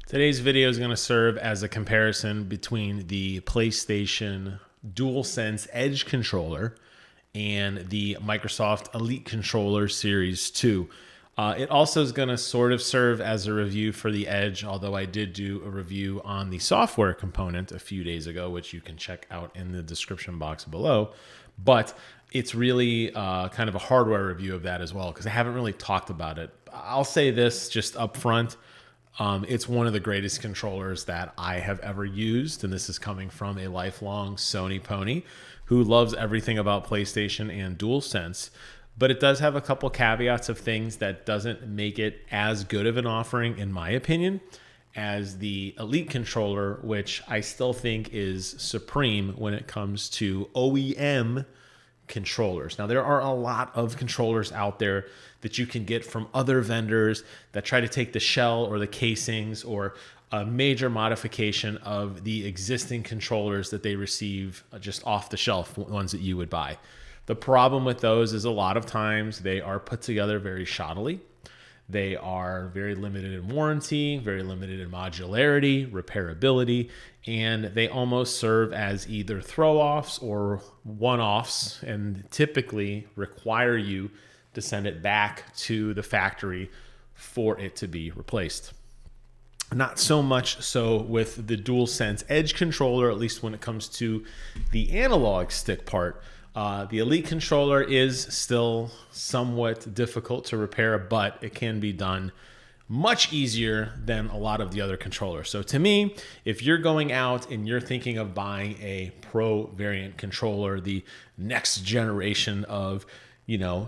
Today's video is going to serve as a comparison between the PlayStation DualSense Edge controller and the Microsoft Elite Controller Series 2. It also is going to sort of serve as a review for the Edge, although I did do a review on the software component a few days ago, which you can check out in the description box below. But it's really kind of a hardware review of that as well, because I haven't really talked about it. I'll say this just up front. It's one of the greatest controllers that I have ever used, and this is coming from a lifelong Sony pony who loves everything about PlayStation and DualSense. But it does have a couple caveats of things that doesn't make it as good of an offering, in my opinion, as the Elite controller, which I still think is supreme when it comes to OEM controllers. Now, there are a lot of controllers out there that you can get from other vendors that try to take the shell or the casings or a major modification of the existing controllers that they receive just off the shelf, ones that you would buy. The problem with those is a lot of times they are put together very shoddily. They are very limited in warranty, very limited in modularity, repairability, and they almost serve as either throw-offs or one-offs and typically require you to send it back to the factory for it to be replaced. Not so much so with the DualSense Edge controller, at least when it comes to the analog stick part. The Elite controller is still somewhat difficult to repair, but it can be done much easier than a lot of the other controllers. So to me, if you're going out and you're thinking of buying a Pro variant controller, the next generation of,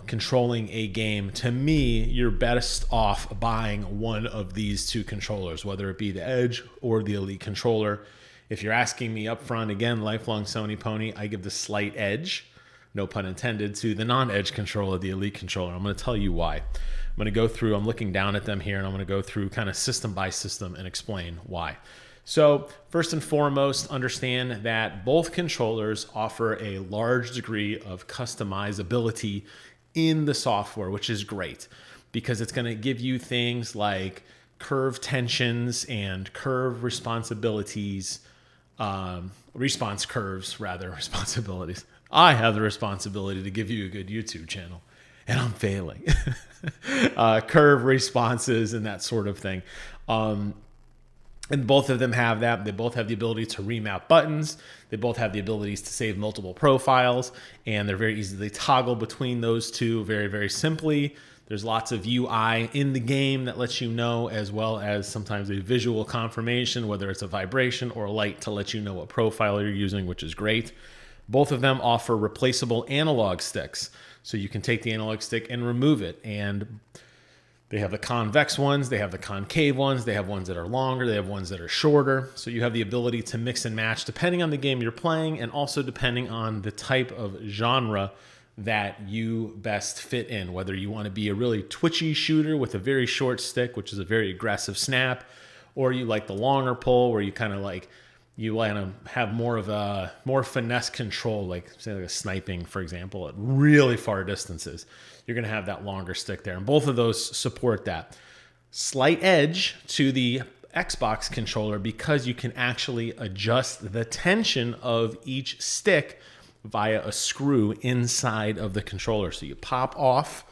controlling a game, to me, you're best off buying one of these two controllers, whether it be the Edge or the Elite controller. If you're asking me up front, again, lifelong Sony pony, I give the slight edge, no pun intended, to the non-Edge controller, the Elite controller. I'm going to tell you why. I'm going to go through, I'm looking down at them here, and I'm going to go through kind of system by system and explain why. So first and foremost, understand that both controllers offer a large degree of customizability in the software, which is great because it's going to give you things like curve tensions and curve responsibilities, responsibilities. I have the responsibility to give you a good YouTube channel, and I'm failing. Curve responses and that sort of thing. And both of them have that. They both have the ability to remap buttons. They both have the abilities to save multiple profiles, and they're very easily toggle between those two very, very simply. There's lots of UI in the game that lets you know, as well as sometimes a visual confirmation, whether it's a vibration or light to let you know what profile you're using, which is great. Both of them offer replaceable analog sticks. So you can take the analog stick and remove it. And they have the convex ones, they have the concave ones, they have ones that are longer, they have ones that are shorter. So you have the ability to mix and match depending on the game you're playing and also depending on the type of genre that you best fit in, whether you want to be a really twitchy shooter with a very short stick, which is a very aggressive snap, or you like the longer pull where you kind of like, you want to have more finesse control, like say like a sniping, for example, at really far distances. You're going to have that longer stick there. And both of those support that. Slight edge to the Xbox controller because you can actually adjust the tension of each stick via a screw inside of the controller. So you pop off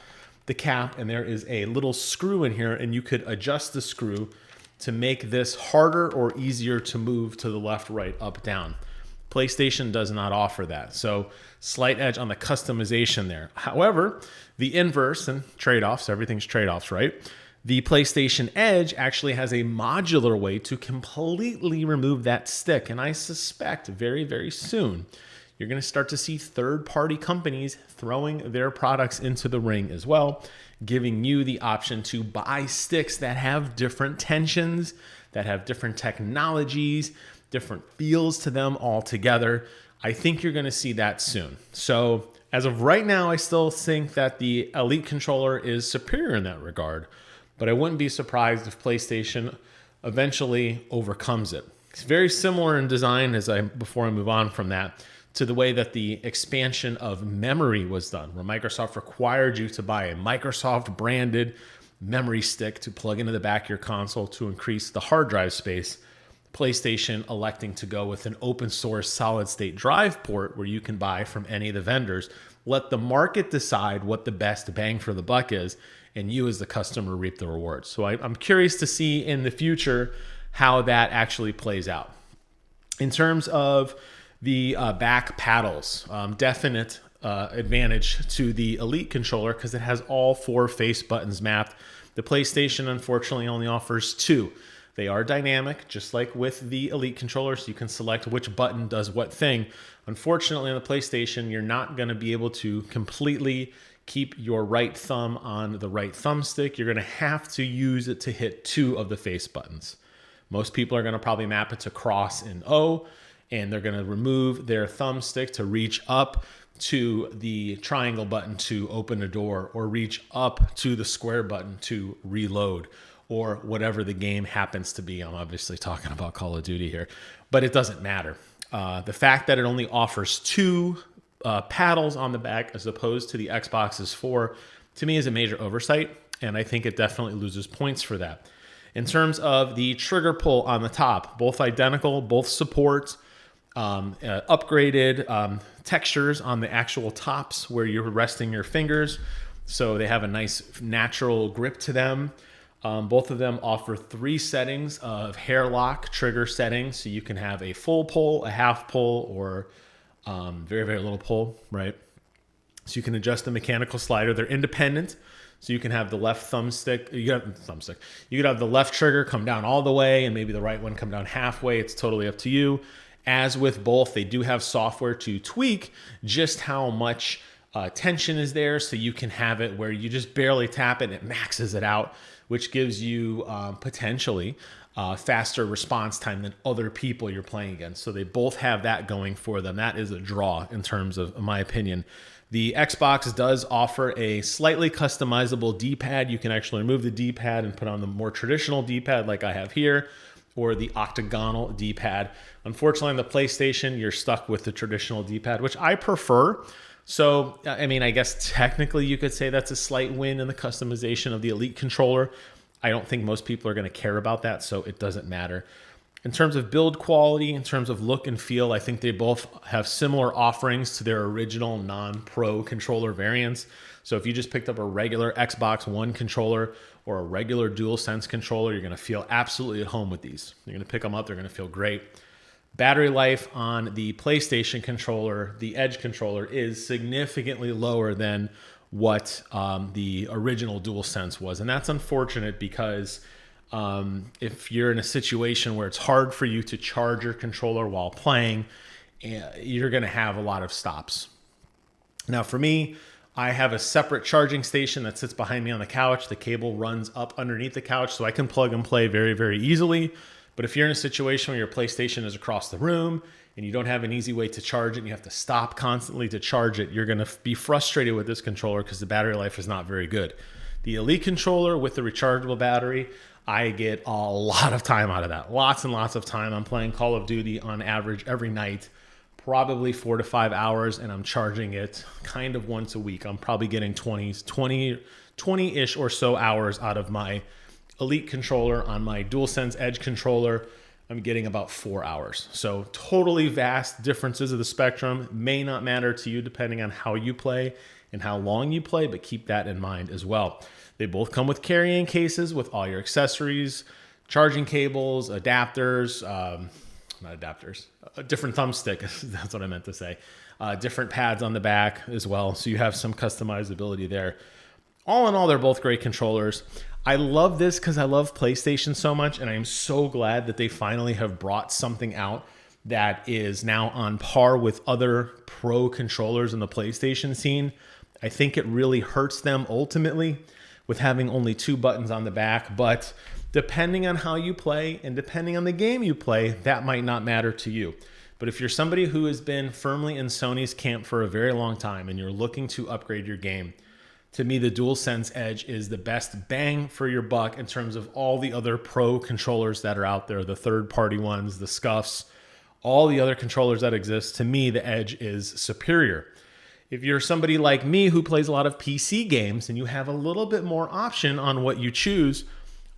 the cap and there is a little screw in here and you could adjust the screw to make this harder or easier to move to the left, right, up, down. PlayStation does not offer that. So slight edge on the customization there. However, the inverse and trade-offs, everything's trade-offs, right? The PlayStation Edge actually has a modular way to completely remove that stick. And I suspect very, very soon, you're going to start to see third-party companies throwing their products into the ring as well, giving you the option to buy sticks that have different tensions, that have different technologies, different feels to them altogether. I think you're going to see that soon. So as of right now, I still think that the Elite controller is superior in that regard, but I wouldn't be surprised if PlayStation eventually overcomes it. It's very similar in design, before I move on from that, to the way that the expansion of memory was done, where Microsoft required you to buy a Microsoft branded memory stick to plug into the back of your console to increase the hard drive space. PlayStation electing to go with an open source solid state drive port where you can buy from any of the vendors. Let the market decide what the best bang for the buck is, and you as the customer reap the rewards. So I'm curious to see in the future how that actually plays out. In terms of the back paddles, definite advantage to the Elite controller because it has all 4 face buttons mapped. The PlayStation, unfortunately, only offers 2. They are dynamic, just like with the Elite controller, so you can select which button does what thing. Unfortunately, on the PlayStation, you're not going to be able to completely keep your right thumb on the right thumbstick. You're going to have to use it to hit 2 of the face buttons. Most people are going to probably map it to cross and O, and they're going to remove their thumbstick to reach up to the triangle button to open a door, or reach up to the square button to reload, or whatever the game happens to be. I'm obviously talking about Call of Duty here, but it doesn't matter. The fact that it only offers 2 paddles on the back as opposed to the Xbox's 4, to me is a major oversight, and I think it definitely loses points for that. In terms of the trigger pull on the top, both identical, both support upgraded textures on the actual tops where you're resting your fingers, so they have a nice natural grip to them. Both of them offer 3 settings of hair lock trigger settings, so you can have a full pull, a half pull, or very, very little pull, right? So you can adjust the mechanical slider. They're independent, so you can have the left thumbstick. You could have the left trigger come down all the way, and maybe the right one come down halfway. It's totally up to you. As with both, they do have software to tweak just how much tension is there, so you can have it where you just barely tap it and it maxes it out, which gives you potentially faster response time than other people you're playing against. So they both have that going for them. That is a draw in terms of, in my opinion. The Xbox does offer a slightly customizable D-pad. You can actually remove the D-pad and put on the more traditional D-pad like I have here, or the octagonal D-pad. Unfortunately, on the PlayStation, you're stuck with the traditional D-pad, which I prefer. So, I mean, I guess technically you could say that's a slight win in the customization of the Elite controller. I don't think most people are going to care about that, so it doesn't matter. In terms of build quality, in terms of look and feel, I think they both have similar offerings to their original non-pro controller variants. So if you just picked up a regular Xbox One controller or a regular DualSense controller, you're going to feel absolutely at home with these. You're going to pick them up, they're going to feel great. Battery life on the PlayStation controller, the Edge controller, is significantly lower than what the original DualSense was. And that's unfortunate because if you're in a situation where it's hard for you to charge your controller while playing, you're going to have a lot of stops. Now, for me, I have a separate charging station that sits behind me on the couch. The cable runs up underneath the couch, so I can plug and play very, very easily. But if you're in a situation where your PlayStation is across the room and you don't have an easy way to charge it and you have to stop constantly to charge it, you're going to be frustrated with this controller because the battery life is not very good. The Elite controller with the rechargeable battery, I get a lot of time out of that. Lots and lots of time. I'm playing Call of Duty on average every night, probably 4 to 5 hours, and I'm charging it kind of once a week. I'm probably getting 20-ish or so hours out of my Elite controller. On my DualSense Edge controller, I'm getting about 4 hours. So totally vast differences of the spectrum. May not matter to you depending on how you play and how long you play, but keep that in mind as well. They both come with carrying cases with all your accessories, charging cables, adapters, different thumbstick, that's what I meant to say. Different pads on the back as well, so you have some customizability there. All in all, they're both great controllers. I love this because I love PlayStation so much, and I am so glad that they finally have brought something out that is now on par with other pro controllers in the PlayStation scene. I think it really hurts them ultimately with having only 2 buttons on the back, but depending on how you play and depending on the game you play, that might not matter to you. But if you're somebody who has been firmly in Sony's camp for a very long time and you're looking to upgrade your game, to me, the DualSense Edge is the best bang for your buck in terms of all the other pro controllers that are out there, the third-party ones, the scuffs, all the other controllers that exist. To me, the Edge is superior. If you're somebody like me who plays a lot of PC games and you have a little bit more option on what you choose,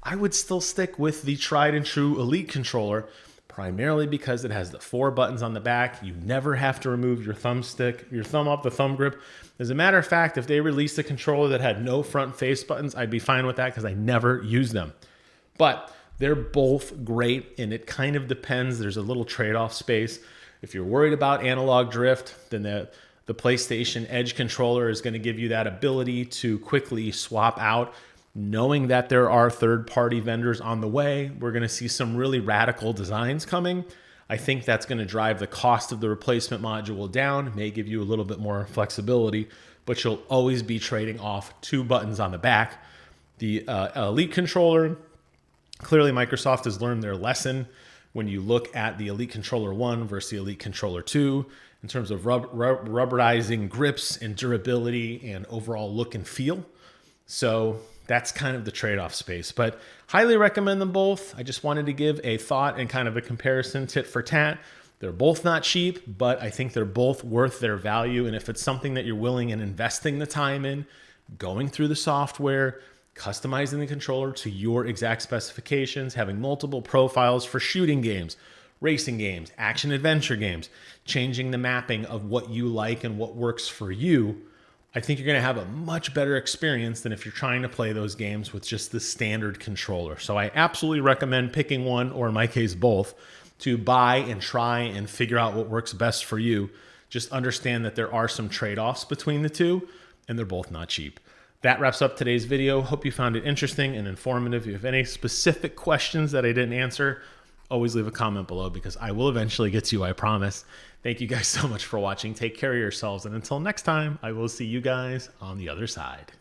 I would still stick with the tried and true Elite controller, primarily because it has the 4 buttons on the back. You never have to remove your thumbstick, your thumb off the thumb grip. As a matter of fact, if they released a controller that had no front face buttons, I'd be fine with that because I never use them. But they're both great, and it kind of depends. There's a little trade-off space. If you're worried about analog drift, then the PlayStation Edge controller is going to give you that ability to quickly swap out. Knowing that there are third-party vendors on the way, we're going to see some really radical designs coming. I think that's going to drive the cost of the replacement module down, may give you a little bit more flexibility, but you'll always be trading off 2 buttons on the back. The Elite controller, clearly Microsoft has learned their lesson when you look at the Elite Controller 1 versus the Elite Controller 2 in terms of rubberizing grips and durability and overall look and feel. So that's kind of the trade-off space, but highly recommend them both. I just wanted to give a thought and kind of a comparison tit for tat. They're both not cheap, but I think they're both worth their value. And if it's something that you're willing and investing the time in, going through the software, customizing the controller to your exact specifications, having multiple profiles for shooting games, racing games, action adventure games, changing the mapping of what you like and what works for you, I think you're going to have a much better experience than if you're trying to play those games with just the standard controller. So I absolutely recommend picking one, or in my case, both, to buy and try and figure out what works best for you. Just understand that there are some trade-offs between the two, and they're both not cheap. That wraps up today's video. Hope you found it interesting and informative. If you have any specific questions that I didn't answer, always leave a comment below because I will eventually get to you, I promise. Thank you guys so much for watching. Take care of yourselves. And until next time, I will see you guys on the other side.